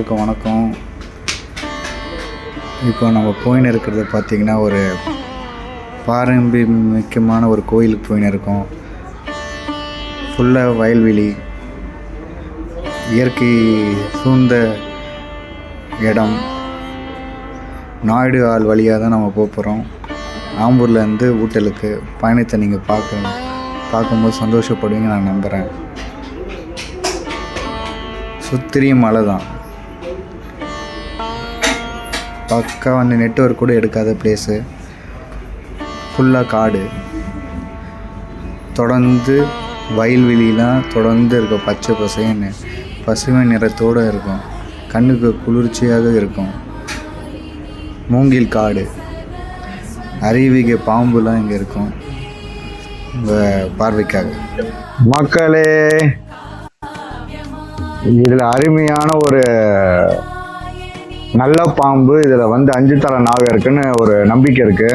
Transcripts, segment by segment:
எல்லாருக்கும் வணக்கம். இப்போ நம்ம போயின்னு இருக்கிறது பார்த்திங்கன்னா ஒரு பாரம்பரியமான ஒரு கோயிலுக்கு போயின்னு இருக்கோம். ஃபுல்லாக வயல்வெளி, இயற்கை சூழ்ந்த இடம். நாயுடு ஆள் வழியாக தான் நம்ம போகிறோம். ஆம்பூர்லேருந்து ஊட்டலுக்கு பயணத்தை நீங்கள் பார்க்கும்போது சந்தோஷப்படுவீங்க நான் நம்புகிறேன். சுத்திரியும் மலை தான், பக்கா நெட்வொர்க் கூட எடுக்காத பிளேஸு. ஃபுல்லாக காடு, தொடர்ந்து வயல்வெளிலாம் தொடர்ந்து இருக்கும். பச்சை பசுமை நிறத்தோடு இருக்கும். கண்ணுக்கு குளிர்ச்சியாக இருக்கும். மூங்கில் காடு, அருவிகை பாம்புலாம் இங்கே இருக்கும். உங்கள் பார்வைக்காக மக்களே, இதில் அருமையான ஒரு நல்ல பாம்பு, இதில் 5 தலை நாகம் இருக்குன்னு ஒரு நம்பிக்கை இருக்கு.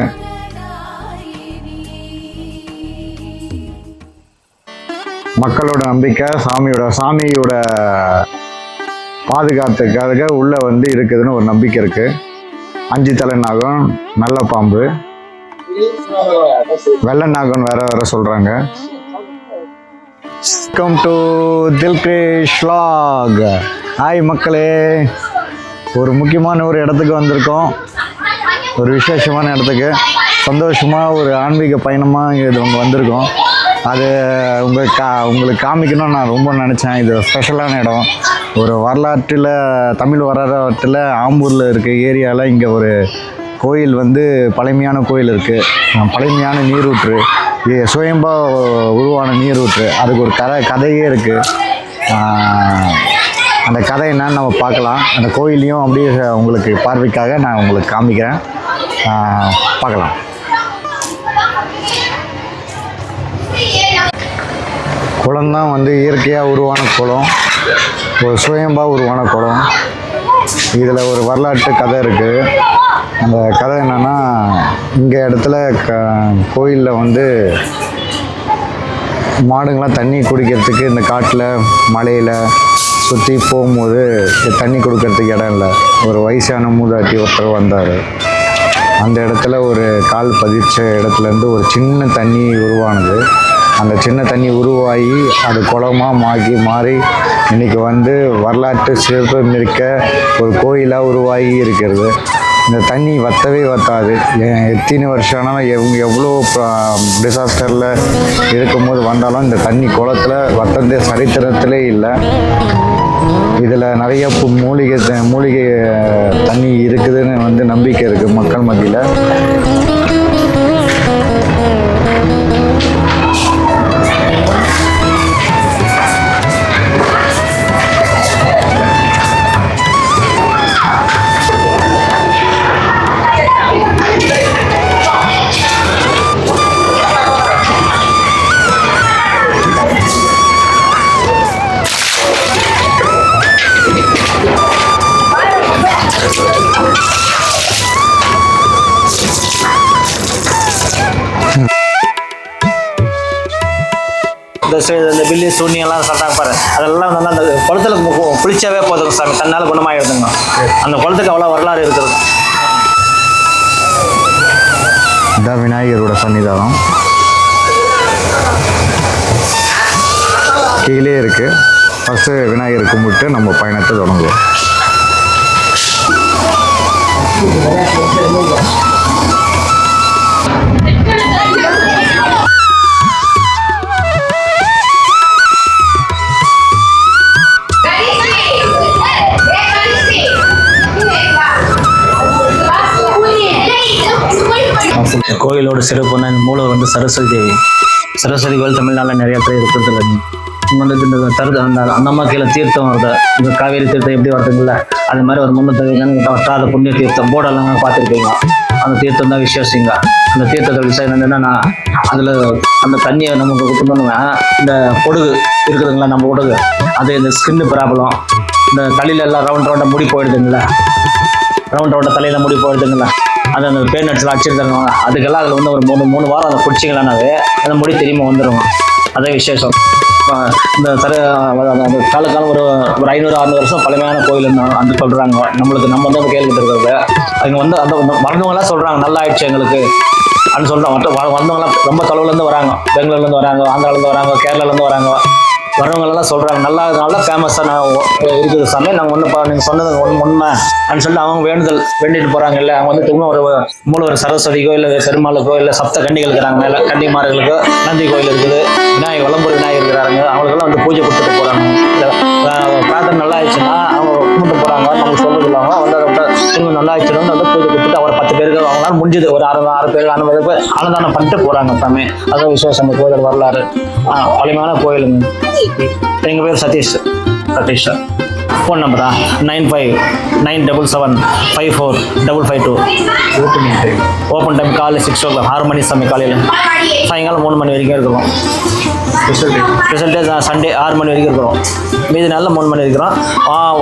மக்களோட நம்பிக்கை, சாமியோட பாதுகாத்துக்காக உள்ள இருக்குதுன்னு ஒரு நம்பிக்கை இருக்கு. 5 தலை நாகம், நல்ல பாம்பு, வெள்ளை நாகம் வேற சொல்றாங்க. Welcome to Dilkrish vlog. Hi மக்களே, ஒரு முக்கியமான ஒரு இடத்துக்கு வந்திருக்கோம். ஒரு விசேஷமான இடத்துக்கு, சந்தோஷமாக ஒரு ஆன்மீக பயணமாக இது வந்திருக்கோம். அது உங்களுக்கு காமிக்கணும்னு நான் ரொம்ப நினச்சேன். இது ஸ்பெஷலான இடம். ஒரு தமிழ் வரலாற்றில் ஆம்பூரில் இருக்க ஏரியாவில் இங்கே ஒரு கோயில் பழமையான கோயில் இருக்குது. பழமையான நீரூற்று, சுயம்பா உருவான நீரூற்று. அதுக்கு ஒரு கதையே இருக்குது. அந்த கதை என்னன்னு நம்ம பார்க்கலாம். அந்த கோயிலையும் அப்படியே உங்களுக்கு பார்வைக்காக நான் உங்களுக்கு காமிக்கிறேன், பார்க்கலாம். குளம் தான் இயற்கையாக உருவான குளம், ஒரு சுயம்பா உருவான குளம். இதில் ஒரு வரலாற்று கதை இருக்குது. அந்த கதை என்னென்னா, இங்கே இடத்துல கோயிலில் மாடுங்களாம் தண்ணி குடிக்கிறதுக்கு இந்த காட்டில் மலையில் சுற்றி போகும்போது தண்ணி கொடுக்கறதுக்கு இடம் இல்லை. ஒரு வயசான மூதாட்டி ஒருத்தர் வந்தார். அந்த இடத்துல ஒரு கால் பதிச்ச இடத்துலேருந்து ஒரு சின்ன தண்ணி உருவானது. அந்த சின்ன தண்ணி உருவாகி அது குளமாக மாறி இன்றைக்கி வரலாற்று சிறப்பு மிக்க ஒரு கோயிலாக உருவாகி இருக்கிறது. இந்த தண்ணி வத்தாது. எத்தனை வருஷம் ஆனாலும் எவ்வளோ டிசாஸ்டரில் இருக்கும்போது வந்தாலும் இந்த தண்ணி குளத்தில் வத்தந்தே சரித்திரத்திலே இல்லை. இதில் நிறைய மூலிகை தண்ணி இருக்குதுன்னு நம்பிக்கை இருக்குது மக்கள் மத்தியில். இந்த பில்லி சூன்யெல்லாம் சொல்கிறாங்க பாரு, அதெல்லாம் அந்த குளத்துல குளிச்சாவே போதுங்க சாமி, தன்னால் குணமாகிடுதுங்க. அந்த குளத்துக்கு அவ்வளோ வரலாறு இருக்குது. இதான் விநாயகரோட சன்னிதானம் கீழே இருக்குது. ஃபஸ்ட்டு விநாயகர் கும்பிட்டு நம்ம பயணத்தை தொடங்குவோம். கோயிலோட சிறப்புன்னா இந்த மூலவர் சரஸ்வதி தேவி. சரஸ்வதி கோயில் தமிழ்நாட்டில் நிறைய பேர் இருக்கிறது. இந்த அந்தம்மா கீழே தீர்த்தம் வருது. இந்த காவேரி தீர்த்தம் எப்படி வருதுங்களா, அது மாதிரி ஒரு முன்னூற்றாத புண்ணிய தீர்த்தம் போர்டெல்லாம் பார்த்துருப்பீங்க. அந்த தீர்த்தம் தான் விசேஷங்க. அந்த தீர்த்தத்தை விஷயம் என்னன்னா, அதில் அந்த தண்ணியை நமக்கு குடும்பம் இந்த பொடுகு இருக்குதுங்களா, நம்ம பொடுகு அது இந்த ஸ்கின்னு ப்ராப்ளம், இந்த தலையில எல்லாம் ரவுண்டாக முடி போயிடுதுங்களா, ரவுண்டாக தலையில் முடி போயிடுதுங்களா, அது அந்த பேர் நட்ஸில் அடிச்சிருக்காங்க. அதுக்கெல்லாம் அதில் ஒரு 3 வாரம் அதை குடிச்சிங்களானாவே அந்த முடி தெரியுமா வந்துடுவோம். அதே விசேஷம். இந்த அந்த காலக்காலம் ஒரு 500-600 வருஷம் பழமையான கோயில் அந்த சொல்கிறாங்க. நம்மளுக்கு நம்ம வந்து கேள்விட்டு இருக்கிறது அவங்க வந்து அந்த மறந்தவங்களாம் சொல்கிறாங்க நல்லா ஆயிடுச்சு எங்களுக்கு அப்படின்னு சொல்கிறாங்க. மறந்தவங்களாம் ரொம்ப தொலைவுலேருந்து வராங்க, பெங்களூர்லேருந்து வராங்க, ஆந்திராலேருந்து வராங்க, கேரளாலேருந்து வராங்க. வரவங்களெல்லாம் சொல்கிறாங்க நல்லா இதனால ஃபேமஸாக நான் இருக்குது சாமி. நாங்கள் ஒன்று நீங்கள் சொன்னது உண்மை அப்படின்னு சொல்லி அவங்க வேண்டிட்டு போகிறாங்க. இல்லை அவங்க வந்து திரும்ப ஒரு சரஸ்வதிக்கோ இல்லை பெருமாளுக்கோ இல்லை சப்த கன்னிகள் இருக்கிறாங்க, மேலே கன்னிமார்களுக்கோ நந்தி கோயில் இருக்குது, விநாயகர் வலம்புரி விநாயகர் இருக்கிறாங்க. அவங்களுக்கெல்லாம் வந்து பூஜை கொடுத்துட்டு போகிறாங்க. பிரார்த்தனை நல்லா ஆயிடுச்சுன்னா அவங்க கும்பிட்டு போகிறாங்க. நம்ம சொல்றது இல்லாமல் வந்து அதை திரும்ப நல்லா ஆயிடுச்சுன்னா வந்து பூஜை கொடுத்துட்டு அவர் 10 பேருக்கு அவங்களால முடிஞ்சது ஒரு 6 பேருக்கு 60 பேர் அன்னதானம் பண்ணிட்டு போகிறாங்க சாமி. அதுவும் விசேஷம் அந்த கோயில் வரலாறு. பழமையான கோயிலுங்க. எங்கள் பேர் சதீஷ் சார். ஃபோன் நம்பரா 9597754552. ஓப்பன் டைம் காலையில் 6 o'clock 6 மணி சாமி காலையில். சாயங்காலம் 3 மணி வரைக்கும் இருக்கிறோம். ஸ்பெஷல் டே சண்டே 6 மணி வரைக்கும் இருக்கிறோம். மீதி நாளில் 3 மணி இருக்கிறோம்.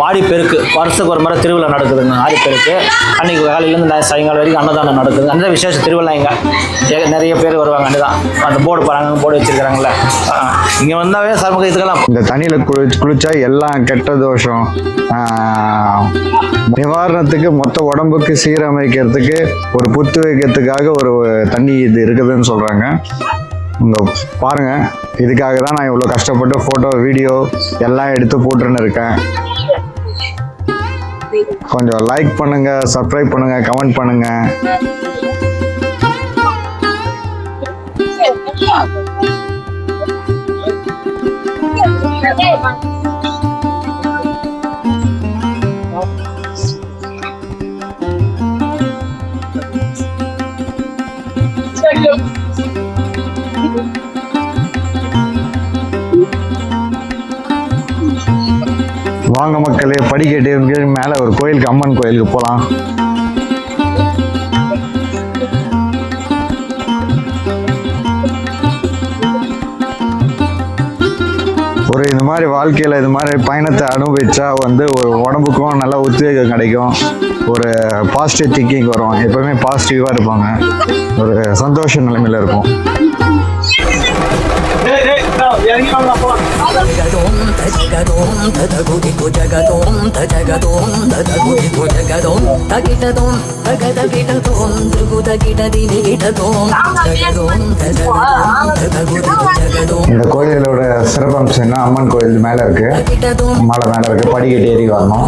ஆடி பெருக்கு வருஷத்துக்கு ஒரு முறை திருவிழா நடக்குதுங்க. ஆடி பெருக்கு அன்றைக்கி காலையிலேருந்து சாயங்காலம் வரைக்கும் அன்னதானம் நடக்குது. அந்த விசேஷ திருவிழா இங்கே நிறைய பேர் வருவாங்க. அன்றுதான் அந்த போர்டு போர்டு வச்சுருக்கிறாங்களே இங்கே வந்தாவே சமூக இதுக்கெல்லாம் இந்த தண்ணியில் குளிச்சா எல்லாம் கெட்ட தோஷம் நிவாரணத்துக்கு மொத்த உடம்புக்கு சீரமைக்கிறதுக்கு ஒரு புத்து வைக்கிறதுக்காக ஒரு தண்ணி இது இருக்குதுன்னு சொல்கிறாங்க. இங்கே பாருங்கள், இதுக்காக தான் நான் இவ்வளோ கஷ்டப்பட்டு ஃபோட்டோ வீடியோ எல்லாம் எடுத்து போட்டுன்னு இருக்கேன். கொஞ்சம் லைக் பண்ணுங்கள், சப்ஸ்கிரைப் பண்ணுங்கள், கமெண்ட் பண்ணுங்கள். வாங்க மக்களே, படிக்கட்டு மேலே ஒரு கோயிலுக்கு, அம்மன் கோயிலுக்கு போகலாம். ஒரு இந்த மாதிரி வாழ்க்கையில் இது மாதிரி பயணத்தை அனுபவிச்சா வந்து ஒரு உடம்புக்கும் நல்லா உத்வேகம் கிடைக்கும், ஒரு பாசிட்டிவ் திங்கிங் வரும், எப்பவுமே பாசிட்டிவாக இருப்பாங்க, ஒரு சந்தோஷ நிலைமையில் இருக்கும். இந்த கோயிலோட சிறப்பம்சம் என்ன, அம்மன் கோயில் மேலே இருக்கு, மலை மேலே இருக்கு, படிக்கட்டு ஏறி வரணும்.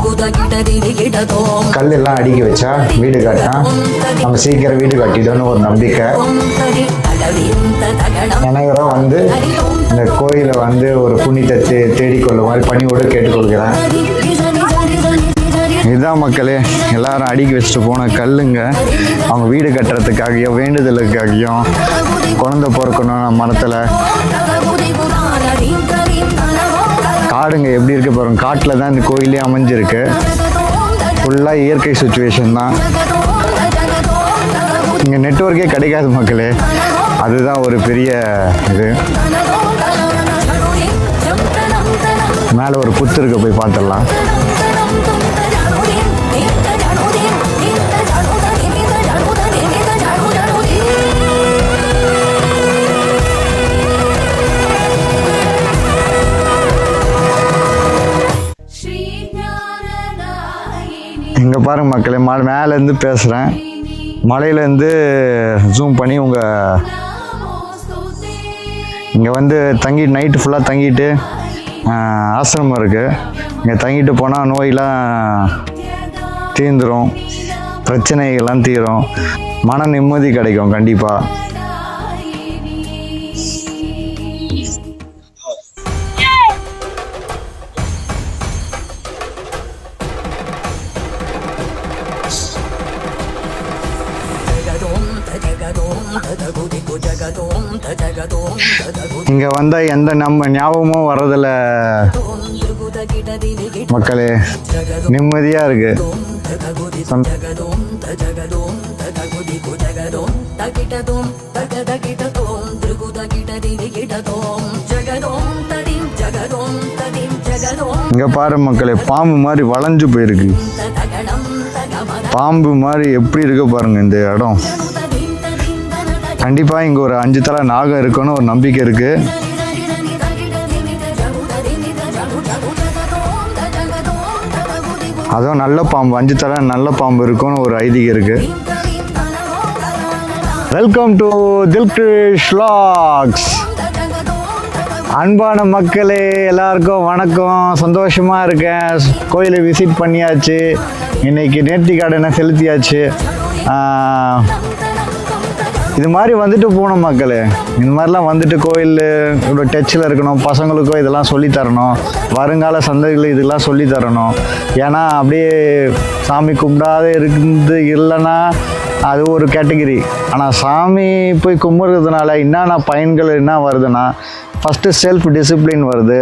கல்லெல்லாம் அடுக்கி வச்சா வீடு கட்டினா நம்ம சீக்கிரம் வீடு கட்டிட்டோன்னு ஒரு நம்பிக்கை. அனைவரும் வந்து இந்த கோயிலை வந்து ஒரு புண்ணியத்தை தேடிக்கொள்ளும் மாதிரி பணியோடு கேட்டுக்கொள்கிறேன். இதுதான் மக்களே, எல்லாரும் அடுக்கி வச்சுட்டு போன கல்லுங்க. அவங்க வீடு கட்டுறதுக்காகவும் வேண்டுதலுக்காகவும் குழந்தை பிறக்கணும் மரத்தில். காடுங்க எப்படி இருக்கு பாருங்க, காட்டில் தான் இந்த கோயிலே அமைஞ்சிருக்கு. ஃபுல்லாக இயற்கை சுச்சுவேஷன் தான். இங்கே நெட்வொர்க்கே கிடைக்காது மக்களே, அதுதான் ஒரு பெரிய இது. மேலே ஒரு புத்து இருக்கு, போய் பார்த்துடலாம். இங்கே பாருங்க மக்களே, மேலேருந்து பேசுகிறேன், மலையிலேருந்து ஜூம் பண்ணி இங்கே வந்து நைட்டு ஃபுல்லாக தங்கிட்டு ஆசிரமம் இருக்குது. இங்கே தங்கிட்டு போனால் நோயெலாம் தீர்ந்துடும், பிரச்சனைகள்லாம் தீரும், மன நிம்மதி கிடைக்கும் கண்டிப்பாக. இங்கே வந்தால் எந்த நம்ம ஞாபகமும் வர்றதில்ல மக்களே, நிம்மதியாக இருக்கு. இங்கே பாரு மக்களே, பாம்பு மாதிரி வளைஞ்சு போயிருக்கு. பாம்பு மாதிரி எப்படி இருக்கு பாருங்க இந்த இடம். கண்டிப்பாக இங்கே ஒரு 5 தலை நாகம் இருக்குன்னு ஒரு நம்பிக்கை இருக்குது. அதுவும் நல்ல பாம்பு, 5 தலை நல்ல பாம்பு இருக்கும்னு ஒரு ஐதீகம் இருக்குது. Welcome to Dilkrish vlogs. அன்பான மக்களே எல்லாருக்கும் வணக்கம். சந்தோஷமாக இருக்கேன். கோயிலை விசிட் பண்ணியாச்சு. இன்றைக்கி நேர்த்தி கடனை செலுத்தியாச்சு. இது மாதிரி வந்துட்டு போகணும் மக்களே. இந்த மாதிரிலாம் வந்துட்டு கோயிலோட டச்சில் இருக்கணும். பசங்களுக்கும் இதெல்லாம் சொல்லித்தரணும். வருங்கால சந்ததிகளுக்கு இதெல்லாம் சொல்லித்தரணும். ஏன்னா அப்படியே சாமி கும்பிடாத இருந்து இல்லைன்னா அது ஒரு கேட்டகிரி. ஆனால் சாமி போய் கும்பிட்றதுனால என்னென்ன பயன்கள் என்ன வருதுன்னா, ஃபஸ்ட்டு செல்ஃப் டிசிப்ளின் வருது.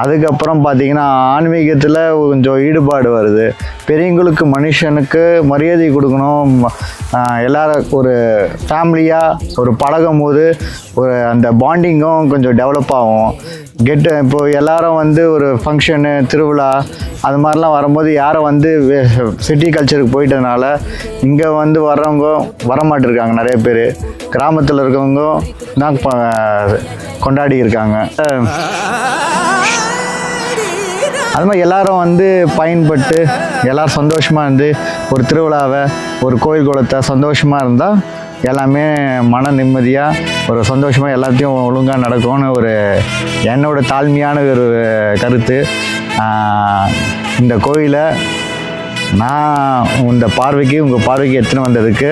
அதுக்கப்புறம் பார்த்திங்கன்னா ஆன்மீகத்தில் கொஞ்சம் ஈடுபாடு வருது. பெரியவங்களுக்கு மனுஷனுக்கு மரியாதை கொடுக்கணும். எல்லாரும் ஒரு ஃபேமிலியாக ஒரு பழகும் போது ஒரு அந்த பாண்டிங்கும் கொஞ்சம் டெவலப் ஆகும். இப்போது எல்லாரும் வந்து ஒரு ஃபங்க்ஷனு திருவிழா அது மாதிரிலாம் வரும்போது யாரும் வந்து சிட்டி கல்ச்சருக்கு போயிட்டதுனால இங்கே வந்து வர்றவங்க வரமாட்டிருக்காங்க. நிறைய பேர் கிராமத்தில் இருக்கவங்க தான் கொண்டாடி இருக்காங்க. அது மாதிரி எல்லாரும் வந்து பயன்பட்டு எல்லோரும் சந்தோஷமாக இருந்து ஒரு திருவிழாவை ஒரு கோயில் குளத்தை சந்தோஷமாக இருந்தால் எல்லாமே மன நிம்மதியாக ஒரு சந்தோஷமாக எல்லாத்தையும் ஒழுங்காக நடக்கும்னு ஒரு என்னோட தாழ்மையான ஒரு கருத்து. இந்த கோயிலை நான் உங்கள் பார்வைக்கு எடுத்துன்னு வந்ததுக்கு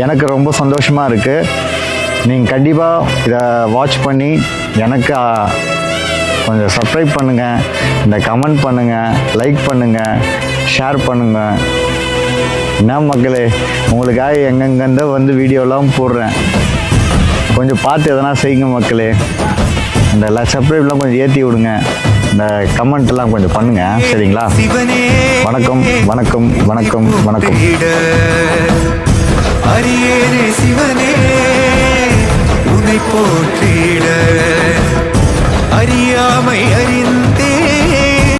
எனக்கு ரொம்ப சந்தோஷமாக இருக்குது. நீங்கள் கண்டிப்பாக இதை வாட்ச் பண்ணி எனக்கு கொஞ்சம் சப்ஸ்கிரைப் பண்ணுங்கள், இந்த கமெண்ட் பண்ணுங்கள், லைக் பண்ணுங்கள், ஷேர் பண்ணுங்கள். என்ன மக்களே, உங்களுக்காக எங்கெங்கேருந்தோ வந்து வீடியோலாம் போடுறேன். கொஞ்சம் பார்த்து எதனா செய்யுங்க மக்களே. இந்த சப்ஸ்கிரைப்லாம் கொஞ்சம் ஏற்றி விடுங்க. இந்த கமெண்ட்லாம் கொஞ்சம் பண்ணுங்கள், சரிங்களா? வணக்கம் வணக்கம் வணக்கம் வணக்கம். அரியேனே சிவனே உன்னை போற்றி